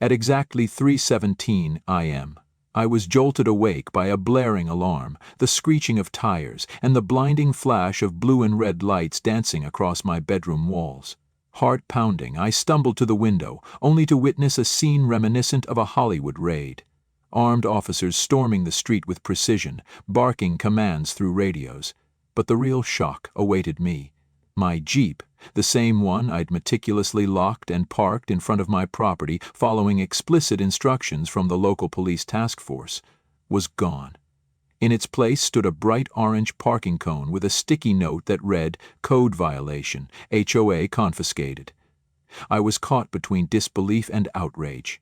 At exactly 3:17 a.m., I was jolted awake by a blaring alarm, the screeching of tires, and the blinding flash of blue and red lights dancing across my bedroom walls. Heart pounding, I stumbled to the window, only to witness a scene reminiscent of a Hollywood raid. Armed officers storming the street with precision, barking commands through radios. But the real shock awaited me. My Jeep, the same one I'd meticulously locked and parked in front of my property following explicit instructions from the local police task force, was gone. In its place stood a bright orange parking cone with a sticky note that read, "Code violation, HOA confiscated." I was caught between disbelief and outrage.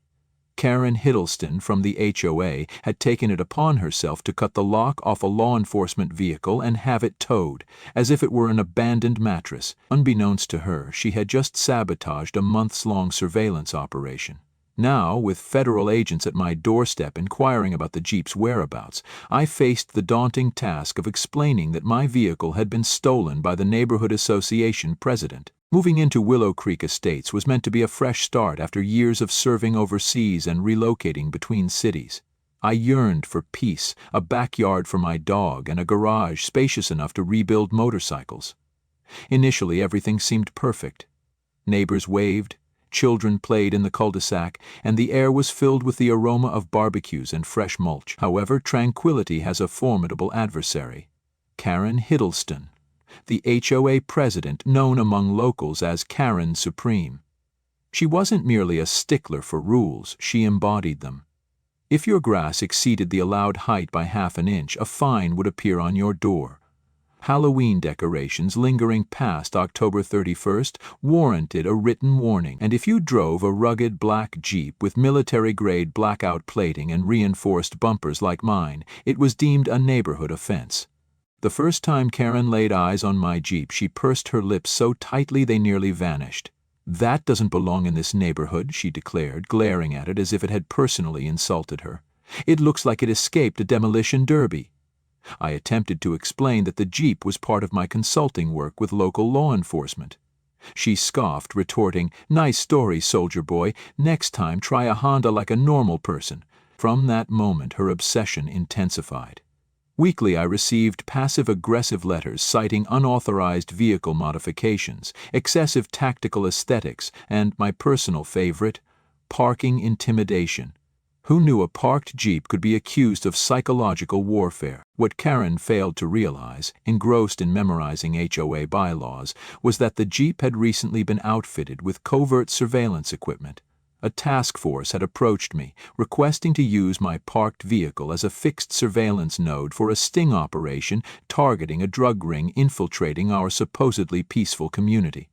Karen Hiddleston from the HOA had taken it upon herself to cut the lock off a law enforcement vehicle and have it towed, as if it were an abandoned mattress. Unbeknownst to her, she had just sabotaged a months-long surveillance operation. Now, with federal agents at my doorstep inquiring about the Jeep's whereabouts, I faced the daunting task of explaining that my vehicle had been stolen by the Neighborhood Association president. Moving into Willow Creek Estates was meant to be a fresh start after years of serving overseas and relocating between cities. I yearned for peace, a backyard for my dog, and a garage spacious enough to rebuild motorcycles. Initially, everything seemed perfect. Neighbors waved, children played in the cul-de-sac, and the air was filled with the aroma of barbecues and fresh mulch. However, tranquility has a formidable adversary: Karen Hiddleston, the HOA president known among locals as Karen Supreme. She wasn't merely a stickler for rules, she embodied them. If your grass exceeded the allowed height by half an inch, a fine would appear on your door. Halloween decorations lingering past October 31st warranted a written warning, and if you drove a rugged black Jeep with military-grade blackout plating and reinforced bumpers like mine, it was deemed a neighborhood offense. The first time Karen laid eyes on my Jeep, she pursed her lips so tightly they nearly vanished. "That doesn't belong in this neighborhood," she declared, glaring at it as if it had personally insulted her. "It looks like it escaped a demolition derby." I attempted to explain that the Jeep was part of my consulting work with local law enforcement. She scoffed, retorting, "Nice story, soldier boy. Next time try a Honda like a normal person." From that moment, her obsession intensified. Weekly, I received passive-aggressive letters citing unauthorized vehicle modifications, excessive tactical aesthetics, and my personal favorite, parking intimidation. Who knew a parked Jeep could be accused of psychological warfare? What Karen failed to realize, engrossed in memorizing HOA bylaws, was that the Jeep had recently been outfitted with covert surveillance equipment. A task force had approached me, requesting to use my parked vehicle as a fixed surveillance node for a sting operation targeting a drug ring infiltrating our supposedly peaceful community.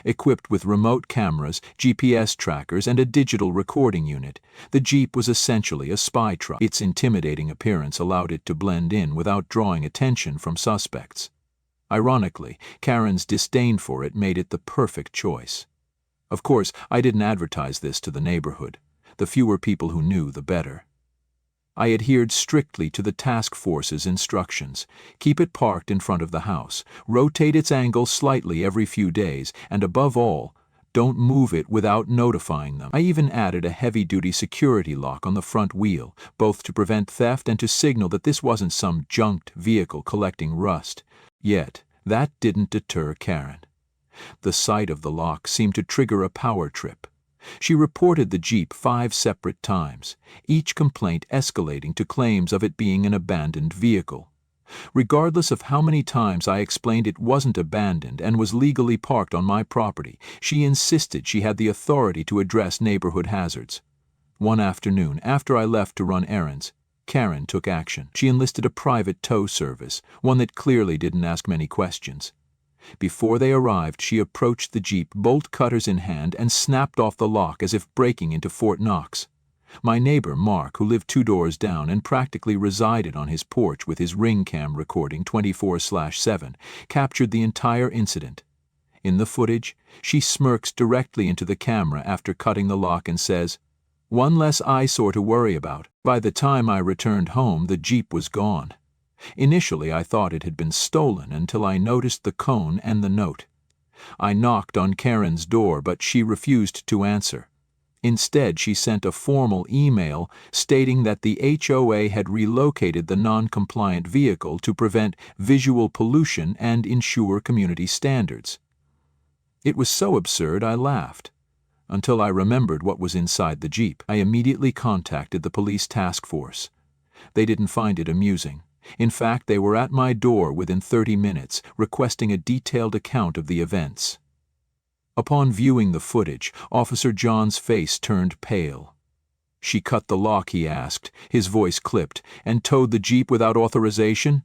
Equipped with remote cameras, GPS trackers, and a digital recording unit, the Jeep was essentially a spy truck. Its intimidating appearance allowed it to blend in without drawing attention from suspects. Ironically, Karen's disdain for it made it the perfect choice. Of course, I didn't advertise this to the neighborhood. The fewer people who knew, the better. I adhered strictly to the task force's instructions. Keep it parked in front of the house, rotate its angle slightly every few days, and above all, don't move it without notifying them. I even added a heavy-duty security lock on the front wheel, both to prevent theft and to signal that this wasn't some junked vehicle collecting rust. Yet, that didn't deter Karen. The sight of the lock seemed to trigger a power trip. She reported the Jeep 5 separate times, each complaint escalating to claims of it being an abandoned vehicle. Regardless of how many times I explained it wasn't abandoned and was legally parked on my property, she insisted she had the authority to address neighborhood hazards. One afternoon, after I left to run errands, Karen took action. She enlisted a private tow service, one that clearly didn't ask many questions. Before they arrived, she approached the Jeep, bolt cutters in hand, and snapped off the lock as if breaking into Fort Knox. My neighbor, Mark, who lived 2 doors down and practically resided on his porch with his ring cam recording 24/7, captured the entire incident. In the footage, she smirks directly into the camera after cutting the lock and says, "One less eyesore to worry about." By the time I returned home, the Jeep was gone. Initially, I thought it had been stolen until I noticed the cone and the note. I knocked on Karen's door, but she refused to answer. Instead, she sent a formal email stating that the HOA had relocated the non-compliant vehicle to prevent visual pollution and ensure community standards. It was so absurd I laughed, until I remembered what was inside the Jeep. I immediately contacted the police task force. They didn't find it amusing. In fact, they were at my door within 30 minutes, requesting a detailed account of the events. Upon viewing the footage, Officer John's face turned pale. "She cut the lock," he asked, his voice clipped, "and towed the Jeep without authorization?"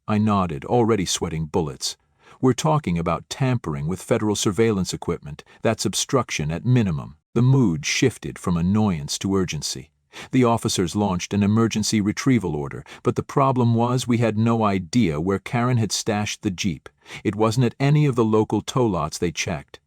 I nodded, already sweating bullets. We're talking about tampering with federal surveillance equipment. That's obstruction at minimum. The mood shifted from annoyance to urgency. The officers launched an emergency retrieval order, but the problem was we had no idea where Karen had stashed the Jeep. It wasn't at any of the local tow lots they checked.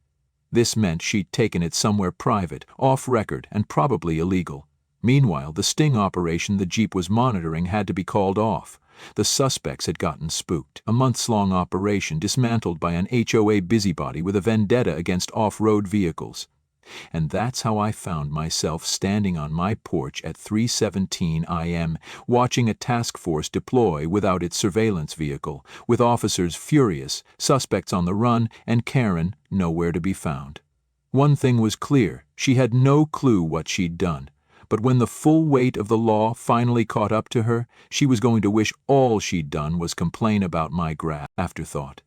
This meant she'd taken it somewhere private, off-record, and probably illegal. Meanwhile, the sting operation the Jeep was monitoring had to be called off. The suspects had gotten spooked. A months-long operation dismantled by an HOA busybody with a vendetta against off-road vehicles. And that's how I found myself standing on my porch at 3:17 a.m., watching a task force deploy without its surveillance vehicle, with officers furious, suspects on the run, and Karen nowhere to be found. One thing was clear: she had no clue what she'd done. But when the full weight of the law finally caught up to her, she was going to wish all she'd done was complain about my afterthought.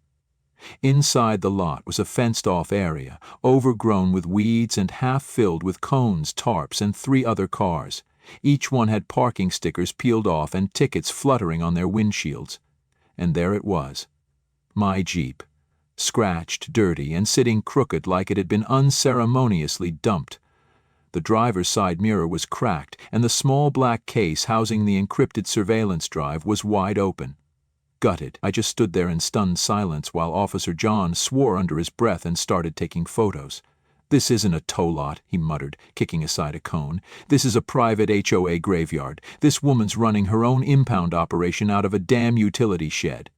Inside the lot was a fenced-off area, overgrown with weeds and half-filled with cones, tarps, and 3 other cars. Each one had parking stickers peeled off and tickets fluttering on their windshields. And there it was, my Jeep, scratched, dirty, and sitting crooked like it had been unceremoniously dumped. The driver's side mirror was cracked, and the small black case housing the encrypted surveillance drive was wide open. Gutted, I just stood there in stunned silence while Officer John swore under his breath and started taking photos. "This isn't a tow lot," he muttered, kicking aside a cone. "This is a private HOA graveyard. This woman's running her own impound operation out of a damn utility shed."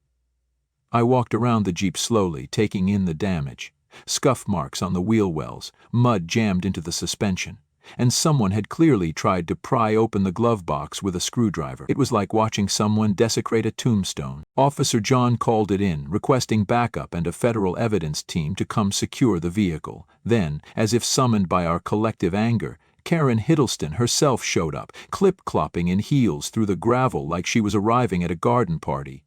I walked around the Jeep slowly, taking in the damage. Scuff marks on the wheel wells, mud jammed into the suspension. And someone had clearly tried to pry open the glove box with a screwdriver. It was like watching someone desecrate a tombstone. Officer John called it in, requesting backup and a federal evidence team to come secure the vehicle. Then, as if summoned by our collective anger, Karen Hiddleston herself showed up, clip-clopping in heels through the gravel like she was arriving at a garden party.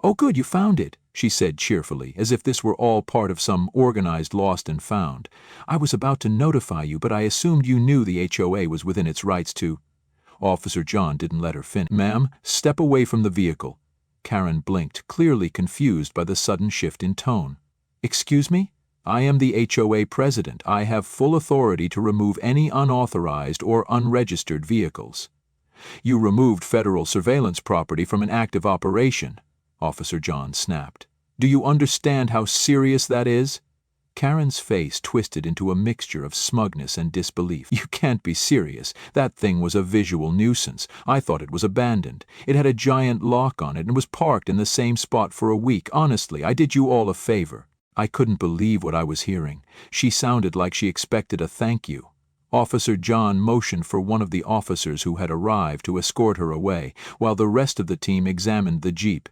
"Oh good, you found it," she said cheerfully, as if this were all part of some organized lost and found. "I was about to notify you, but I assumed you knew the HOA was within its rights to—" Officer John didn't let her finish. "Ma'am, step away from the vehicle." Karen blinked, clearly confused by the sudden shift in tone. "Excuse me? I am the HOA president. I have full authority to remove any unauthorized or unregistered vehicles." "You removed federal surveillance property from an active operation," Officer John snapped. "Do you understand how serious that is?" Karen's face twisted into a mixture of smugness and disbelief. "You can't be serious. That thing was a visual nuisance. I thought it was abandoned. It had a giant lock on it and was parked in the same spot for a week. Honestly, I did you all a favor." I couldn't believe what I was hearing. She sounded like she expected a thank you. Officer John motioned for one of the officers who had arrived to escort her away, while the rest of the team examined the Jeep.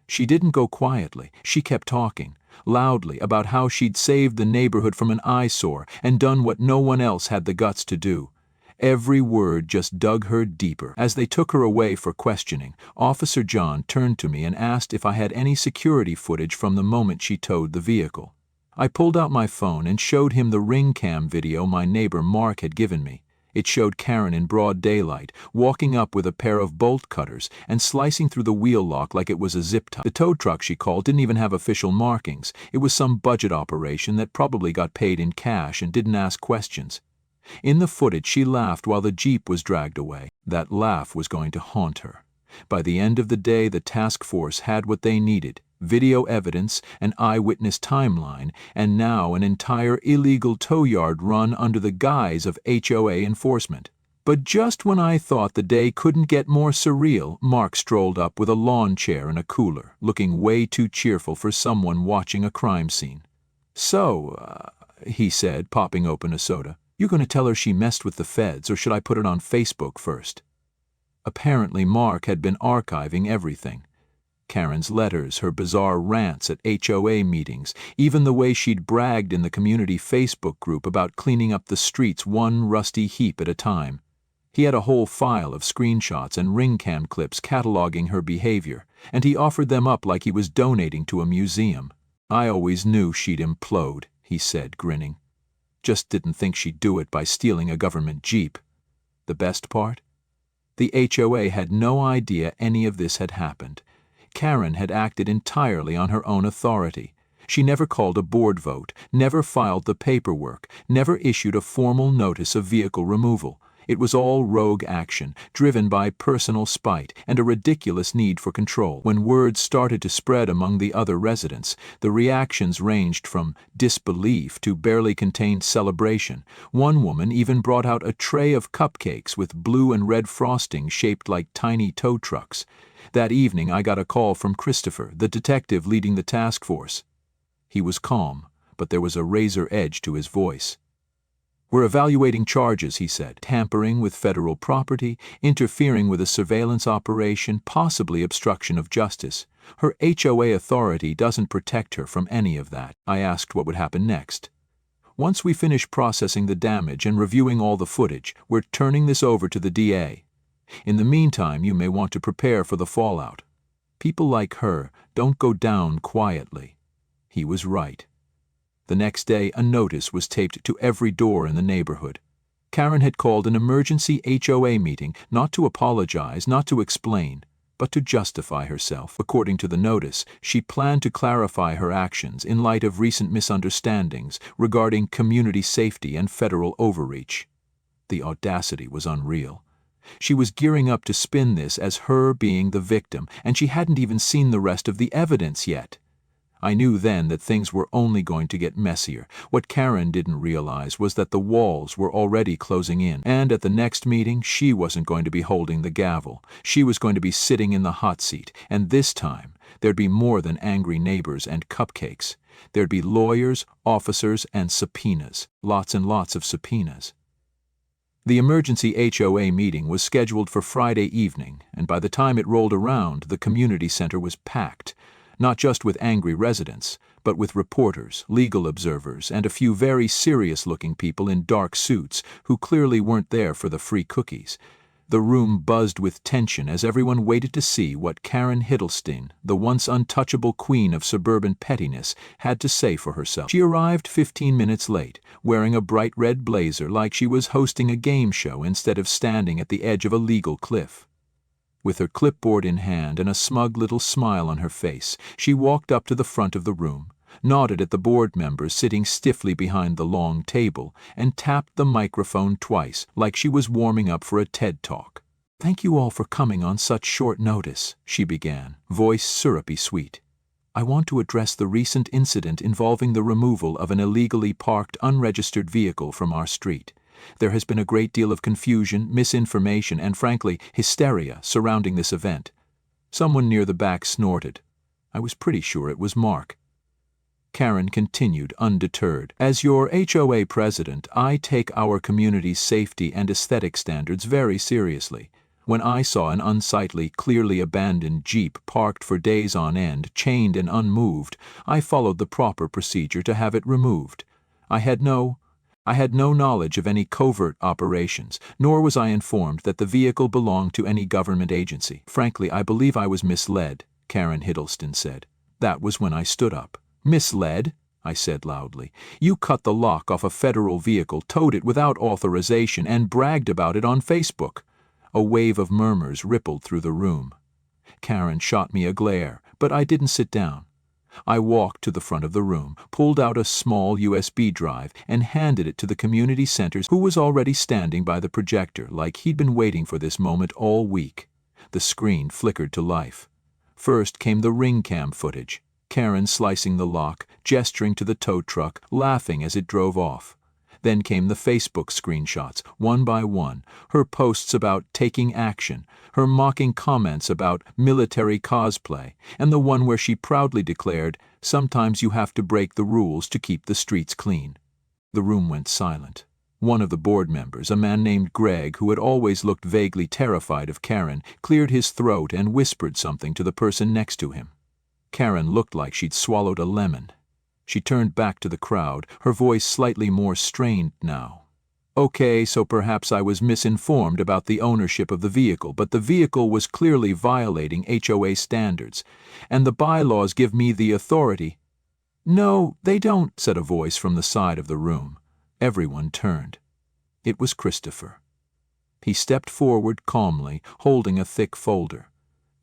She didn't go quietly. She kept talking, loudly, about how she'd saved the neighborhood from an eyesore and done what no one else had the guts to do. Every word just dug her deeper. As they took her away for questioning, Officer John turned to me and asked if I had any security footage from the moment she towed the vehicle. I pulled out my phone and showed him the ring cam video my neighbor Mark had given me. It showed Karen in broad daylight, walking up with a pair of bolt cutters and slicing through the wheel lock like it was a zip tie. The tow truck she called didn't even have official markings. It was some budget operation that probably got paid in cash and didn't ask questions. In the footage, she laughed while the Jeep was dragged away. That laugh was going to haunt her. By the end of the day, the task force had what they needed: video evidence, an eyewitness timeline, and now an entire illegal tow yard run under the guise of HOA enforcement. But just when I thought the day couldn't get more surreal, Mark strolled up with a lawn chair and a cooler, looking way too cheerful for someone watching a crime scene. "So," he said, popping open a soda, You going to tell her she messed with the feds, or should I put it on Facebook first? Apparently Mark had been archiving everything. Karen's letters, her bizarre rants at HOA meetings, even the way she'd bragged in the community Facebook group about cleaning up the streets one rusty heap at a time. He had a whole file of screenshots and ring cam clips cataloging her behavior, and he offered them up like he was donating to a museum. I always knew she'd implode, he said, grinning. Just didn't think she'd do it by stealing a government jeep. The best part? The HOA had no idea any of this had happened. Karen had acted entirely on her own authority. She never called a board vote, never filed the paperwork, never issued a formal notice of vehicle removal. It was all rogue action, driven by personal spite and a ridiculous need for control. When word started to spread among the other residents, the reactions ranged from disbelief to barely contained celebration. One woman even brought out a tray of cupcakes with blue and red frosting shaped like tiny tow trucks. That evening I got a call from Christopher, the detective leading the task force. He was calm, but there was a razor edge to his voice. We're evaluating charges, he said. Tampering with federal property, interfering with a surveillance operation, possibly obstruction of justice. Her HOA authority doesn't protect her from any of that. I asked what would happen next. Once we finish processing the damage and reviewing all the footage, we're turning this over to the DA. In the meantime, you may want to prepare for the fallout. People like her don't go down quietly. He was right. The next day, a notice was taped to every door in the neighborhood. Karen had called an emergency HOA meeting, not to apologize, not to explain, but to justify herself. According to the notice, she planned to clarify her actions in light of recent misunderstandings regarding community safety and federal overreach. The audacity was unreal. She was gearing up to spin this as her being the victim, and she hadn't even seen the rest of the evidence yet. I knew then that things were only going to get messier. What Karen didn't realize was that the walls were already closing in, and at the next meeting she wasn't going to be holding the gavel. She was going to be sitting in the hot seat, and this time there'd be more than angry neighbors and cupcakes. There'd be lawyers, officers, and subpoenas. Lots and lots of subpoenas. The emergency HOA meeting was scheduled for Friday evening, and by the time it rolled around, the community center was packed. Not just with angry residents, but with reporters, legal observers, and a few very serious-looking people in dark suits who clearly weren't there for the free cookies. The room buzzed with tension as everyone waited to see what Karen Hiddleston, the once untouchable queen of suburban pettiness, had to say for herself. She arrived 15 minutes late, wearing a bright red blazer like she was hosting a game show instead of standing at the edge of a legal cliff. With her clipboard in hand and a smug little smile on her face, she walked up to the front of the room, nodded at the board members sitting stiffly behind the long table, and tapped the microphone twice, like she was warming up for a TED Talk. "Thank you all for coming on such short notice," she began, voice syrupy sweet. "I want to address the recent incident involving the removal of an illegally parked unregistered vehicle from our street. There has been a great deal of confusion, misinformation, and frankly, hysteria surrounding this event." Someone near the back snorted. I was pretty sure it was Mark. Karen continued, undeterred. "As your HOA president, I take our community's safety and aesthetic standards very seriously. When I saw an unsightly, clearly abandoned Jeep parked for days on end, chained and unmoved, I followed the proper procedure to have it removed. I had no knowledge of any covert operations, nor was I informed that the vehicle belonged to any government agency. Frankly, I believe I was misled," Karen Hiddleston said. That was when I stood up. "Misled?" I said loudly. "You cut the lock off a federal vehicle, towed it without authorization, and bragged about it on Facebook." A wave of murmurs rippled through the room. Karen shot me a glare, but I didn't sit down. I walked to the front of the room, pulled out a small USB drive, and handed it to the community center, who was already standing by the projector like he'd been waiting for this moment all week. The screen flickered to life. First came the ring cam footage. Karen slicing the lock, gesturing to the tow truck, laughing as it drove off. Then came the Facebook screenshots, one by one, her posts about taking action, her mocking comments about military cosplay, and the one where she proudly declared, "Sometimes you have to break the rules to keep the streets clean." The room went silent. One of the board members, a man named Greg, who had always looked vaguely terrified of Karen, cleared his throat and whispered something to the person next to him. Karen looked like she'd swallowed a lemon. She turned back to the crowd, her voice slightly more strained now. Okay, so perhaps I was misinformed about the ownership of the vehicle, but the vehicle was clearly violating HOA standards, and the bylaws give me the authority. No, they don't, said a voice from the side of the room. Everyone turned. It was Christopher. He stepped forward calmly, holding a thick folder.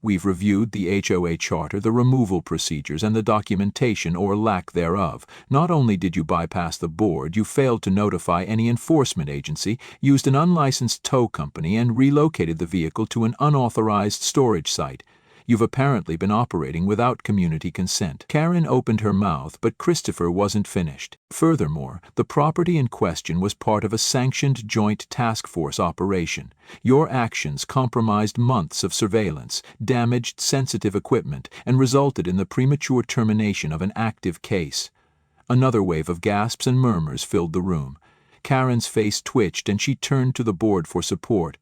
We've reviewed the HOA charter, the removal procedures, and the documentation or lack thereof. Not only did you bypass the board, you failed to notify any enforcement agency, used an unlicensed tow company, and relocated the vehicle to an unauthorized storage site. You've apparently been operating without community consent. Karen opened her mouth, but Christopher wasn't finished. Furthermore, the property in question was part of a sanctioned joint task force operation. Your actions compromised months of surveillance, damaged sensitive equipment, and resulted in the premature termination of an active case. Another wave of gasps and murmurs filled the room. Karen's face twitched and she turned to the board for support.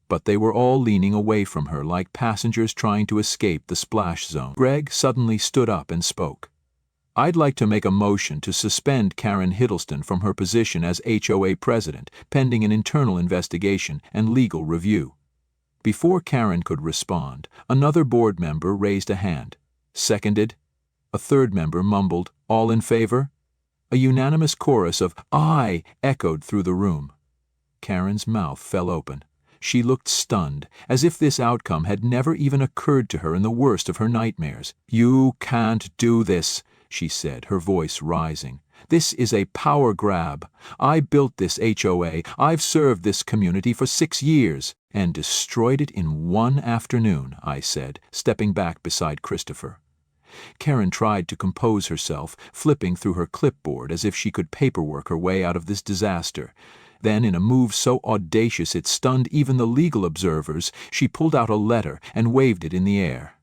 But they were all leaning away from her like passengers trying to escape the splash zone. Greg suddenly stood up and spoke. I'd like to make a motion to suspend Karen Hiddleston from her position as HOA president, pending an internal investigation and legal review. Before Karen could respond, another board member raised a hand. Seconded. A third member mumbled, all in favor? A unanimous chorus of aye echoed through the room. Karen's mouth fell open. She looked stunned, as if this outcome had never even occurred to her in the worst of her nightmares. You can't do this, she said, her voice rising. This is a power grab. I built this HOA, I've served this community for 6 years, and destroyed it in one afternoon, I said, stepping back beside Christopher. Karen tried to compose herself, flipping through her clipboard as if she could paperwork her way out of this disaster. Then, in a move so audacious it stunned even the legal observers, she pulled out a letter and waved it in the air.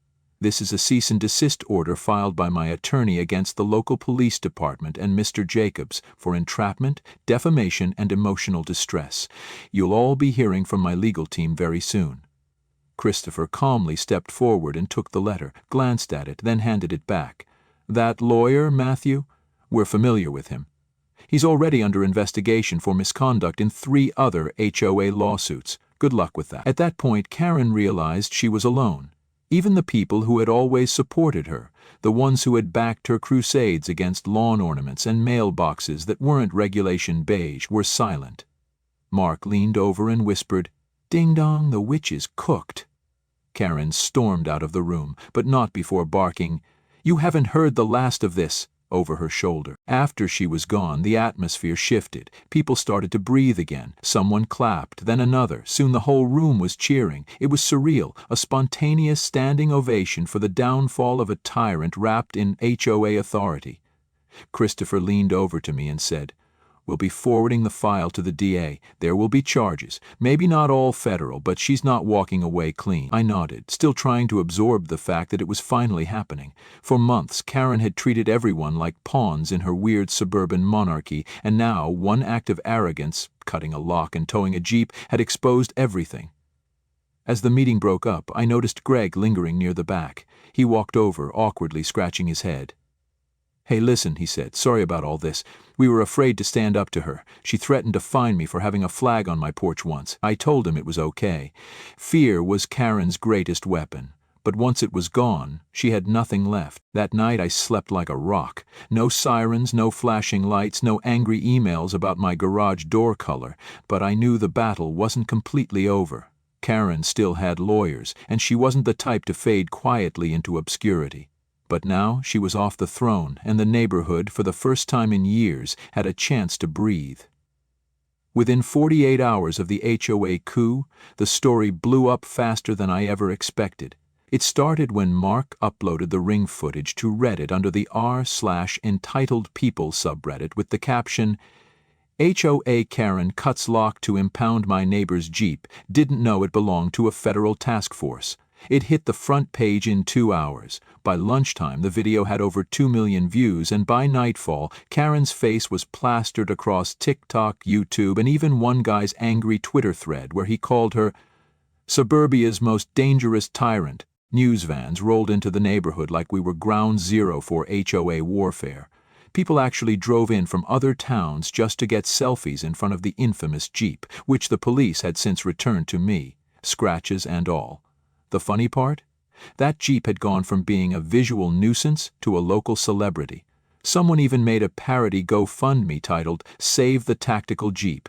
This is a cease and desist order filed by my attorney against the local police department and Mr. Jacobs for entrapment, defamation, and emotional distress. You'll all be hearing from my legal team very soon. Christopher calmly stepped forward and took the letter, glanced at it, then handed it back. That lawyer, Matthew? We're familiar with him. He's already under investigation for misconduct in 3 other HOA lawsuits. Good luck with that. At that point, Karen realized she was alone. Even the people who had always supported her, the ones who had backed her crusades against lawn ornaments and mailboxes that weren't regulation beige, were silent. Mark leaned over and whispered, "Ding dong, the witch is cooked." Karen stormed out of the room, but not before barking, "You haven't heard the last of this," over her shoulder. After she was gone, the atmosphere shifted. People started to breathe again. Someone clapped, then another. Soon the whole room was cheering. It was surreal, a spontaneous standing ovation for the downfall of a tyrant wrapped in HOA authority. Christopher leaned over to me and said, "We'll be forwarding the file to the DA. There will be charges. Maybe not all federal, but she's not walking away clean." I nodded, still trying to absorb the fact that it was finally happening. For months, Karen had treated everyone like pawns in her weird suburban monarchy, and now one act of arrogance, cutting a lock and towing a Jeep, had exposed everything. As the meeting broke up, I noticed Greg lingering near the back. He walked over, awkwardly scratching his head. "Hey, listen," he said, "sorry about all this. We were afraid to stand up to her. She threatened to fine me for having a flag on my porch once. I told him it was okay. Fear was Karen's greatest weapon. But once it was gone, she had nothing left. That night I slept like a rock. No sirens, no flashing lights, no angry emails about my garage door color. But I knew the battle wasn't completely over. Karen still had lawyers, and she wasn't the type to fade quietly into obscurity. But now she was off the throne, and the neighborhood, for the first time in years, had a chance to breathe. Within 48 hours of the HOA coup, the story blew up faster than I ever expected. It started when Mark uploaded the ring footage to Reddit under the r/entitled people subreddit with the caption, "HOA Karen cuts lock to impound my neighbor's Jeep, didn't know it belonged to a federal task force." It hit the front page in 2 hours. By lunchtime, the video had over 2 million views, and by nightfall, Karen's face was plastered across TikTok, YouTube, and even one guy's angry Twitter thread where he called her suburbia's most dangerous tyrant. News vans rolled into the neighborhood like we were ground zero for HOA warfare. People actually drove in from other towns just to get selfies in front of the infamous Jeep, which the police had since returned to me, scratches and all. The funny part? That Jeep had gone from being a visual nuisance to a local celebrity. Someone even made a parody GoFundMe titled "Save the Tactical Jeep."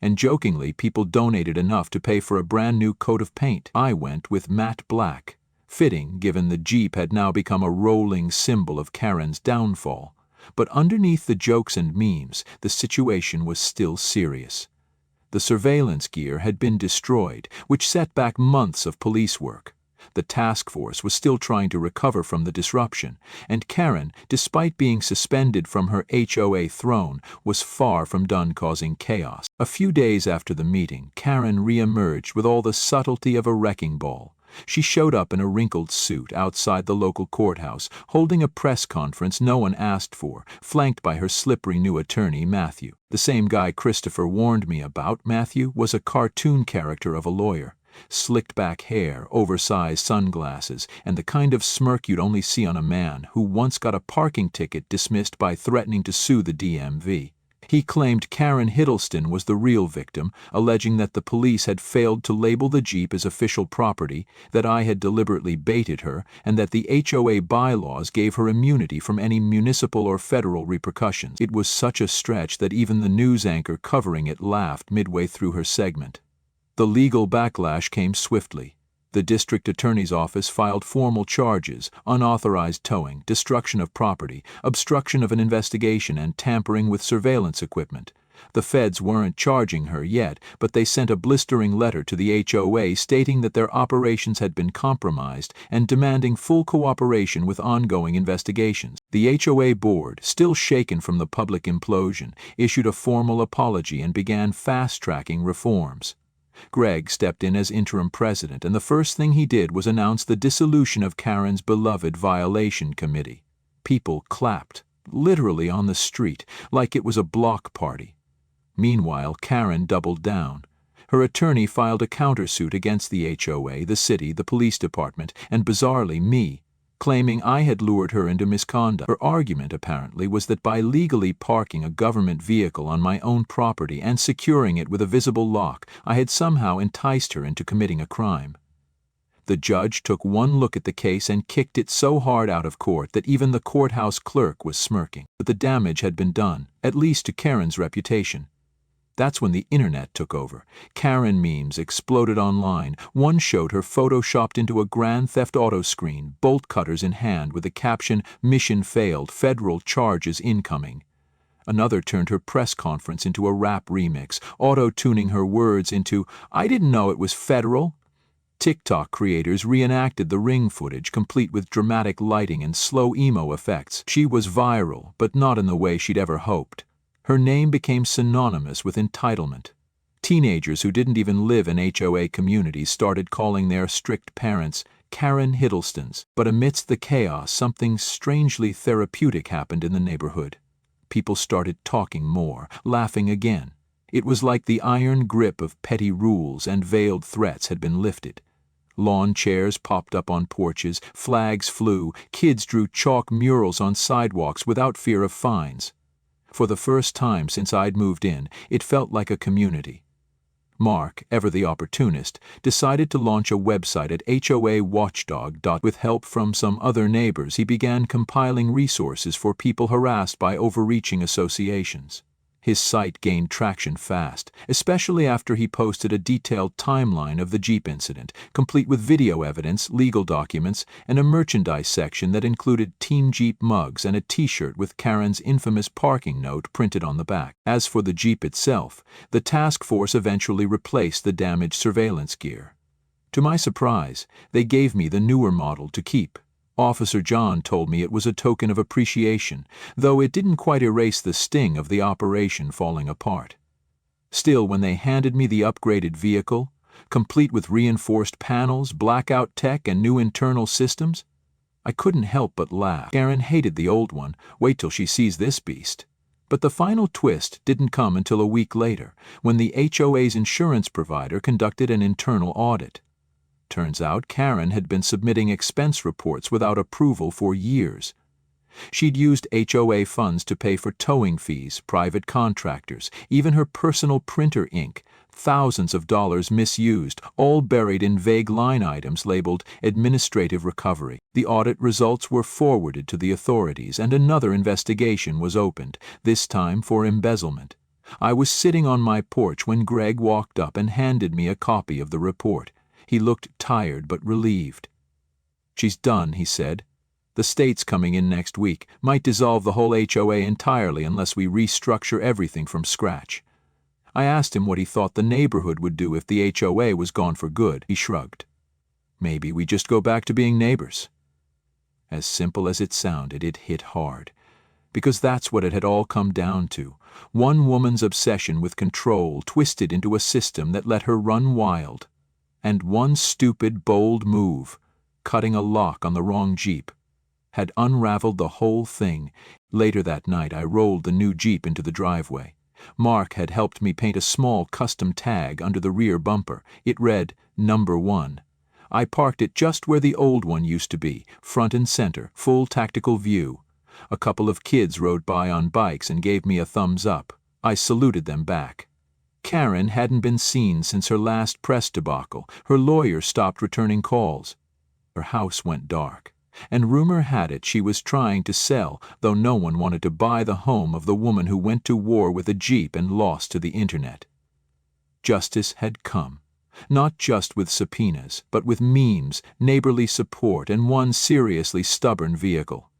And jokingly, people donated enough to pay for a brand new coat of paint. I went with matte black, fitting given the Jeep had now become a rolling symbol of Karen's downfall. But underneath the jokes and memes, the situation was still serious. The surveillance gear had been destroyed, which set back months of police work. The task force was still trying to recover from the disruption, and Karen, despite being suspended from her HOA throne, was far from done causing chaos. A few days after the meeting, Karen re-emerged with all the subtlety of a wrecking ball. She showed up in a wrinkled suit outside the local courthouse, holding a press conference no one asked for, flanked by her slippery new attorney, Matthew. The same guy Christopher warned me about. Matthew was a cartoon character of a lawyer. Slicked back hair, oversized sunglasses, and the kind of smirk you'd only see on a man who once got a parking ticket dismissed by threatening to sue the DMV. He claimed Karen Hiddleston was the real victim, alleging that the police had failed to label the Jeep as official property, that I had deliberately baited her, and that the HOA bylaws gave her immunity from any municipal or federal repercussions. It was such a stretch that even the news anchor covering it laughed midway through her segment. The legal backlash came swiftly. The district attorney's office filed formal charges: unauthorized towing, destruction of property, obstruction of an investigation, and tampering with surveillance equipment. The feds weren't charging her yet, but they sent a blistering letter to the HOA stating that their operations had been compromised and demanding full cooperation with ongoing investigations. The HOA board, still shaken from the public implosion, issued a formal apology and began fast-tracking reforms. Greg stepped in as interim president, and the first thing he did was announce the dissolution of Karen's beloved violation committee. People clapped, literally on the street, like it was a block party. Meanwhile, Karen doubled down. Her attorney filed a countersuit against the HOA, the city, the police department, and bizarrely me, claiming I had lured her into misconduct. Her argument, apparently, was that by legally parking a government vehicle on my own property and securing it with a visible lock, I had somehow enticed her into committing a crime. The judge took one look at the case and kicked it so hard out of court that even the courthouse clerk was smirking. But the damage had been done, at least to Karen's reputation. That's when the internet took over. Karen memes exploded online. One showed her photoshopped into a Grand Theft Auto screen, bolt cutters in hand, with the caption, "Mission failed, federal charges incoming." Another turned her press conference into a rap remix, auto-tuning her words into, "I didn't know it was federal." TikTok creators reenacted the ring footage, complete with dramatic lighting and slow emo effects. She was viral, but not in the way she'd ever hoped. Her name became synonymous with entitlement. Teenagers who didn't even live in HOA communities started calling their strict parents Karen Hiddlestons. But amidst the chaos, something strangely therapeutic happened in the neighborhood. People started talking more, laughing again. It was like the iron grip of petty rules and veiled threats had been lifted. Lawn chairs popped up on porches, flags flew, kids drew chalk murals on sidewalks without fear of fines. For the first time since I'd moved in, it felt like a community. Mark, ever the opportunist, decided to launch a website at HOAWatchdog. With help from some other neighbors, he began compiling resources for people harassed by overreaching associations. His site gained traction fast, especially after he posted a detailed timeline of the Jeep incident, complete with video evidence, legal documents, and a merchandise section that included Team Jeep mugs and a t-shirt with Karen's infamous parking note printed on the back. As for the Jeep itself, the task force eventually replaced the damaged surveillance gear. To my surprise, they gave me the newer model to keep. Officer John told me it was a token of appreciation, though it didn't quite erase the sting of the operation falling apart. Still, when they handed me the upgraded vehicle, complete with reinforced panels, blackout tech, and new internal systems, I couldn't help but laugh. Karen hated the old one. Wait till she sees this beast. But the final twist didn't come until a week later, when the HOA's insurance provider conducted an internal audit. Turns out Karen had been submitting expense reports without approval for years. She'd used HOA funds to pay for towing fees, private contractors, even her personal printer ink, thousands of dollars misused, all buried in vague line items labeled administrative recovery. The audit results were forwarded to the authorities, and another investigation was opened, this time for embezzlement. I was sitting on my porch when Greg walked up and handed me a copy of the report. He looked tired but relieved. "She's done," he said. "The state's coming in next week. Might dissolve the whole HOA entirely unless we restructure everything from scratch." I asked him what he thought the neighborhood would do if the HOA was gone for good. He shrugged. "Maybe we just go back to being neighbors." As simple as it sounded, it hit hard. Because that's what it had all come down to. One woman's obsession with control twisted into a system that let her run wild. And one stupid, bold move, cutting a lock on the wrong Jeep, had unraveled the whole thing. Later that night, I rolled the new Jeep into the driveway. Mark had helped me paint a small custom tag under the rear bumper. It read, "Number 1. I parked it just where the old one used to be, front and center, full tactical view. A couple of kids rode by on bikes and gave me a thumbs up. I saluted them back." Karen hadn't been seen since her last press debacle. Her lawyer stopped returning calls. Her house went dark, and rumor had it she was trying to sell, though no one wanted to buy the home of the woman who went to war with a Jeep and lost to the internet. Justice had come, not just with subpoenas, but with memes, neighborly support, and one seriously stubborn vehicle.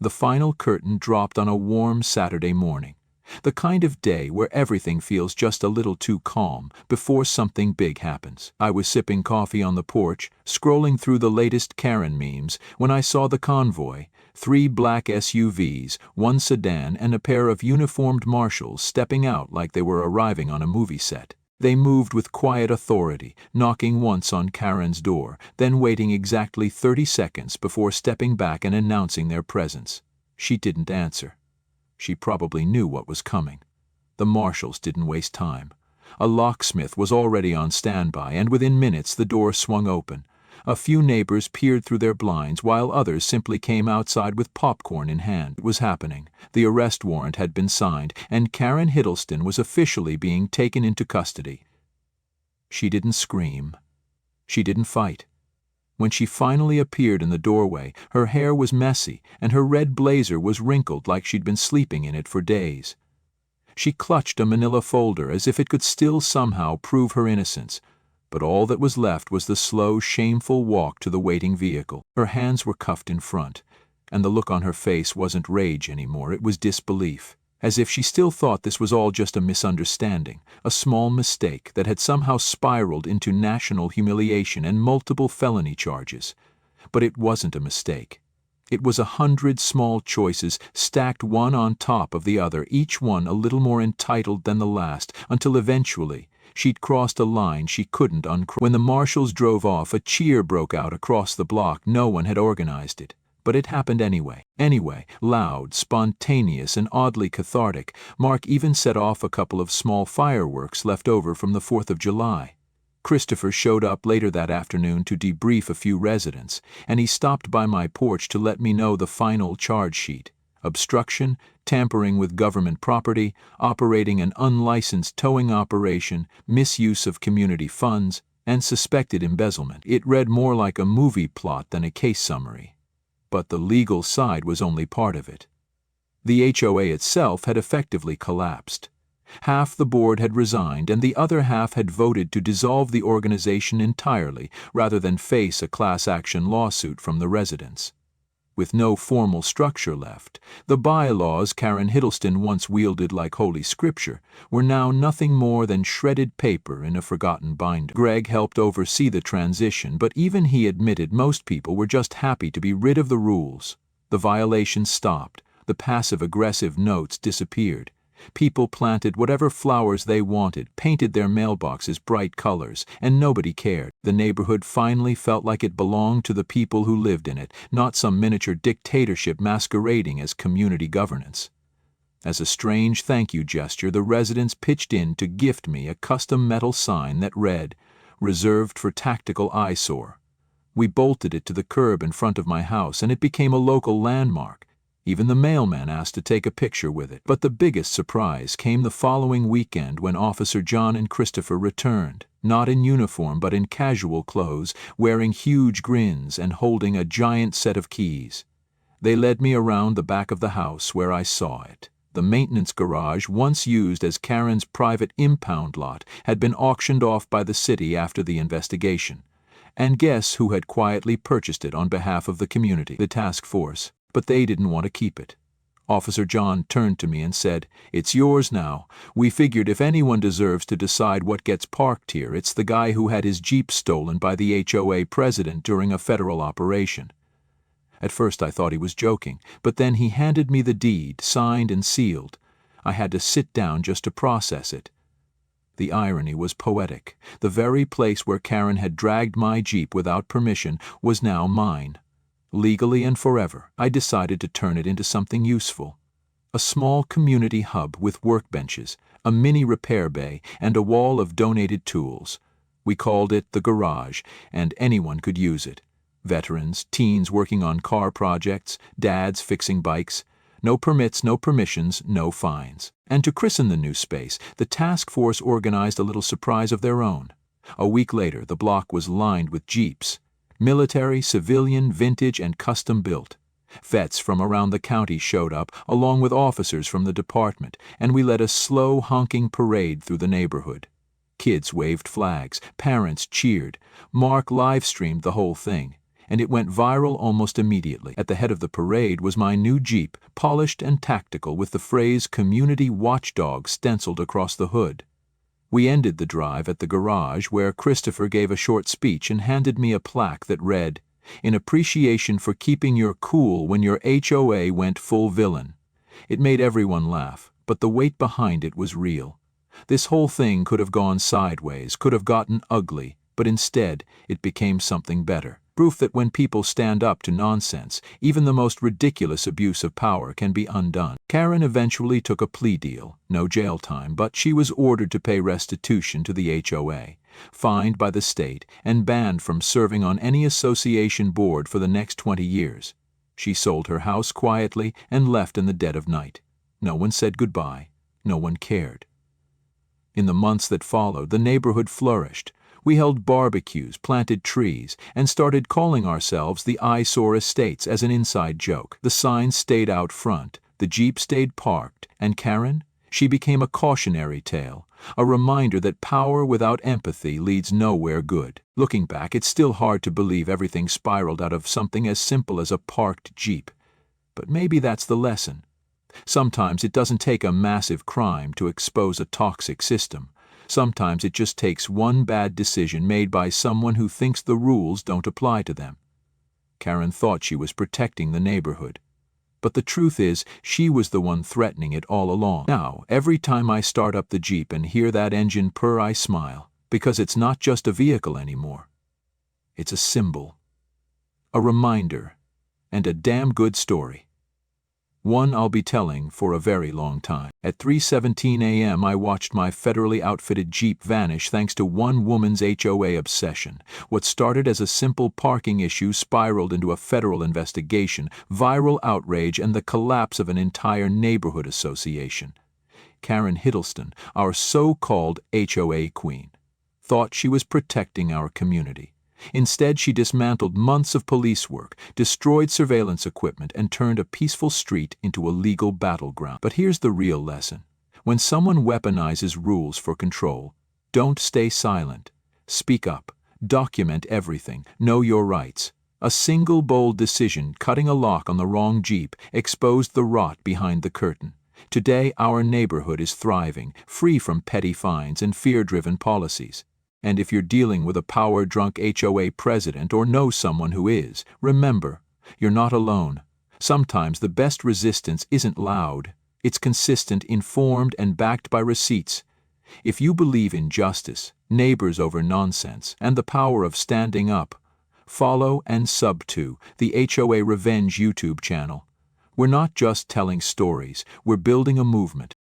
The final curtain dropped on a warm Saturday morning, the kind of day where everything feels just a little too calm before something big happens. I was sipping coffee on the porch, scrolling through the latest Karen memes, when I saw the convoy, 3 black SUVs, 1 sedan, and a pair of uniformed marshals stepping out like they were arriving on a movie set. They moved with quiet authority, knocking once on Karen's door, then waiting exactly 30 seconds before stepping back and announcing their presence. She didn't answer. She probably knew what was coming. The marshals didn't waste time. A locksmith was already on standby, and within minutes the door swung open. A few neighbors peered through their blinds, while others simply came outside with popcorn in hand. It was happening. The arrest warrant had been signed, and Karen Hiddleston was officially being taken into custody. She didn't scream. She didn't fight. When she finally appeared in the doorway, her hair was messy, and her red blazer was wrinkled like she'd been sleeping in it for days. She clutched a manila folder as if it could still somehow prove her innocence, but all that was left was the slow, shameful walk to the waiting vehicle. Her hands were cuffed in front, and the look on her face wasn't rage anymore, it was disbelief, as if she still thought this was all just a misunderstanding, a small mistake that had somehow spiraled into national humiliation and multiple felony charges. But it wasn't a mistake. It was 100 small choices stacked one on top of the other, each one a little more entitled than the last, until eventually she'd crossed a line she couldn't uncross. When the marshals drove off, a cheer broke out across the block. No one had organized it. But it happened anyway. Loud, spontaneous, and oddly cathartic. Mark even set off a couple of small fireworks left over from the 4th of July. Christopher showed up later that afternoon to debrief a few residents, and he stopped by my porch to let me know the final charge sheet: obstruction, tampering with government property, operating an unlicensed towing operation, misuse of community funds, and suspected embezzlement. It read more like a movie plot than a case summary. But the legal side was only part of it. The HOA itself had effectively collapsed. Half the board had resigned, and the other half had voted to dissolve the organization entirely rather than face a class action lawsuit from the residents. With no formal structure left, the bylaws Karen Hiddleston once wielded like holy scripture were now nothing more than shredded paper in a forgotten binder. Greg helped oversee the transition, but even he admitted most people were just happy to be rid of the rules. The violations stopped, the passive-aggressive notes disappeared. People planted whatever flowers they wanted, painted their mailboxes bright colors, and nobody cared. The neighborhood finally felt like it belonged to the people who lived in it, not some miniature dictatorship masquerading as community governance. As a strange thank you gesture, the residents pitched in to gift me a custom metal sign that read, "Reserved for Tactical Eyesore." We bolted it to the curb in front of my house, and it became a local landmark. Even the mailman asked to take a picture with it. But the biggest surprise came the following weekend when Officer John and Christopher returned, not in uniform but in casual clothes, wearing huge grins and holding a giant set of keys. They led me around the back of the house where I saw it. The maintenance garage, once used as Karen's private impound lot, had been auctioned off by the city after the investigation. And guess who had quietly purchased it on behalf of the community? The task force. But they didn't want to keep it. Officer John turned to me and said, "It's yours now. We figured if anyone deserves to decide what gets parked here, it's the guy who had his Jeep stolen by the HOA president during a federal operation." At first I thought he was joking, but then he handed me the deed, signed and sealed. I had to sit down just to process it. The irony was poetic. The very place where Karen had dragged my Jeep without permission was now mine. Legally and forever, I decided to turn it into something useful. A small community hub with workbenches, a mini repair bay, and a wall of donated tools. We called it the garage, and anyone could use it. Veterans, teens working on car projects, dads fixing bikes. No permits, no permissions, no fines. And to christen the new space, the task force organized a little surprise of their own. A week later, the block was lined with Jeeps. Military, civilian, vintage, and custom-built. Vets from around the county showed up, along with officers from the department, and we led a slow, honking parade through the neighborhood. Kids waved flags, parents cheered. Mark live-streamed the whole thing, and it went viral almost immediately. At the head of the parade was my new Jeep, polished and tactical, with the phrase "Community Watchdog" stenciled across the hood. We ended the drive at the garage, where Christopher gave a short speech and handed me a plaque that read, "In appreciation for keeping your cool when your HOA went full villain." It made everyone laugh, but the weight behind it was real. This whole thing could have gone sideways, could have gotten ugly, but instead it became something better. Proof that when people stand up to nonsense, even the most ridiculous abuse of power can be undone. Karen eventually took a plea deal, no jail time, but she was ordered to pay restitution to the HOA, fined by the state, and banned from serving on any association board for the next 20 years. She sold her house quietly and left in the dead of night. No one said goodbye. No one cared. In the months that followed, the neighborhood flourished. We held barbecues, planted trees, and started calling ourselves the Eyesore Estates as an inside joke. The sign stayed out front, the Jeep stayed parked, and Karen? She became a cautionary tale, a reminder that power without empathy leads nowhere good. Looking back, it's still hard to believe everything spiraled out of something as simple as a parked Jeep. But maybe that's the lesson. Sometimes it doesn't take a massive crime to expose a toxic system. Sometimes it just takes one bad decision made by someone who thinks the rules don't apply to them. Karen thought she was protecting the neighborhood. But the truth is, she was the one threatening it all along. Now, every time I start up the Jeep and hear that engine purr, I smile, because it's not just a vehicle anymore. It's a symbol, a reminder, and a damn good story. One I'll be telling for a very long time. At 3:17 a.m. I watched my federally outfitted Jeep vanish thanks to one woman's HOA obsession. What started as a simple parking issue spiraled into a federal investigation, viral outrage, and the collapse of an entire neighborhood association. Karen Hiddleston, our so-called HOA queen, thought she was protecting our community. Instead, she dismantled months of police work, destroyed surveillance equipment, and turned a peaceful street into a legal battleground. But here's the real lesson. When someone weaponizes rules for control, don't stay silent. Speak up. Document everything. Know your rights. A single bold decision, cutting a lock on the wrong Jeep, exposed the rot behind the curtain. Today, our neighborhood is thriving, free from petty fines and fear-driven policies. And if you're dealing with a power-drunk HOA president or know someone who is, remember, you're not alone. Sometimes the best resistance isn't loud, It's consistent, informed, and backed by receipts. If you believe in justice, neighbors over nonsense, and the power of standing up, follow and sub to the HOA Revenge YouTube channel. We're not just telling stories, we're building a movement.